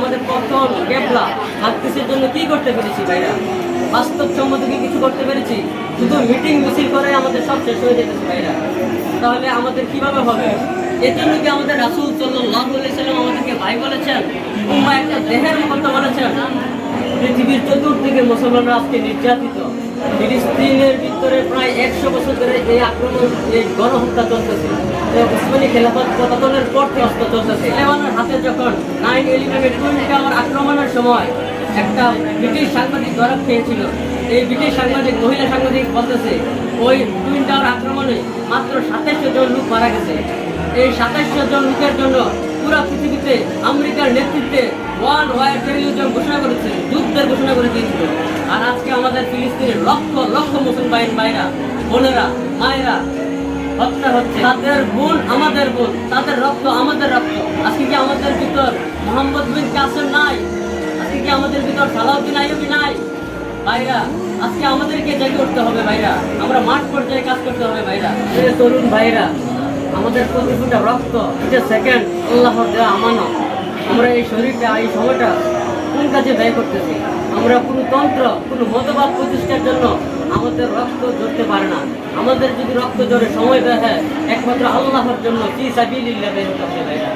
আমাদের প্রথম কেবলা হাদিসের জন্য কি করতে পেরেছি ভাইরা? বাস্তবসম্মত কি কিছু করতে পেরেছি? শুধু মিটিং মিছিল করে আমাদের সব শেষ হয়ে যেতেছে ভাইরা। তাহলে আমাদের কিভাবে হবে? এর জন্য কি আমাদের রাসূল সাল্লাল্লাহু আলাইহি সাল্লাম আমাদেরকে ভাই বলেছেন, উম্মাহ একটা দেহের মতো বলেছেন? পৃথিবীর চতুর্দিকে মুসলমানরা আজকে নির্যাতিত। ফিলিস্তিনের ভিতরে প্রায় 100 বছর ধরে এই আক্রমণ, এই গণহত্যা চলতেছে। উসমানী খেলাফত পতনের পর থেকে অস্ত্র চলতেছে। লেবাননের হাতে যখন 9/11 টুইন টাওয়ার আক্রমণের সময় একটা ব্রিটিশ সাংবাদিক ধরা খেয়েছিল, এই ব্রিটিশ সাংবাদিক, মহিলা সাংবাদিক বলতেছে ওই টুইন টাওয়ার আক্রমণে মাত্র 2700 জন লোক মারা গেছে। এই 2700 জন লোকের জন্য পুরো পৃথিবীতে আমেরিকার নেতৃত্বে ওয়ার্ল্ড ওয়ার টেররিজম ঘোষণা করেছে, যুদ্ধের ঘোষণা করে দিয়েছিল। আর আজকে আমাদের ফিলিস্তিনের লক্ষ লক্ষ মুসলমান ভাইরা, বোনেরা, মায়েরা হত্যা হচ্ছে। তাদের বোন আমাদের বোন, তাদের রক্ত আমাদের রক্ত। আজকে কি আমাদের ভিতর মোহাম্মদ বিন কাসেম নাই? আজকে কি আমাদের ভিতর সালাউদ্দিন আইয়ুবী নাই? ভাইরা, আজকে আমাদেরকে জেগে উঠতে হবে ভাইরা। আমরা মাঠ পর্যায়ে কাজ করতে হবে ভাইরা। তরুণ ভাইরা, আমাদের প্রতি ফুটা রক্ত, এটা সেকেন্ড আল্লাহর দেওয়া আমানত। আমরা এই শরীরটা, এই সময়টা কোন কাজে ব্যয় করতেছি? আমরা কোনো তন্ত্র, কোনো মতবাদ প্রতিষ্ঠার জন্য আমাদের রক্ত ঝরতে পারে না। আমাদের যদি রক্ত ঝরে সময় ব্যয় হয়, একমাত্র আল্লাহর জন্য ফি সাবিলিল্লাহ ব্যয় হতে হবে ভাইরা।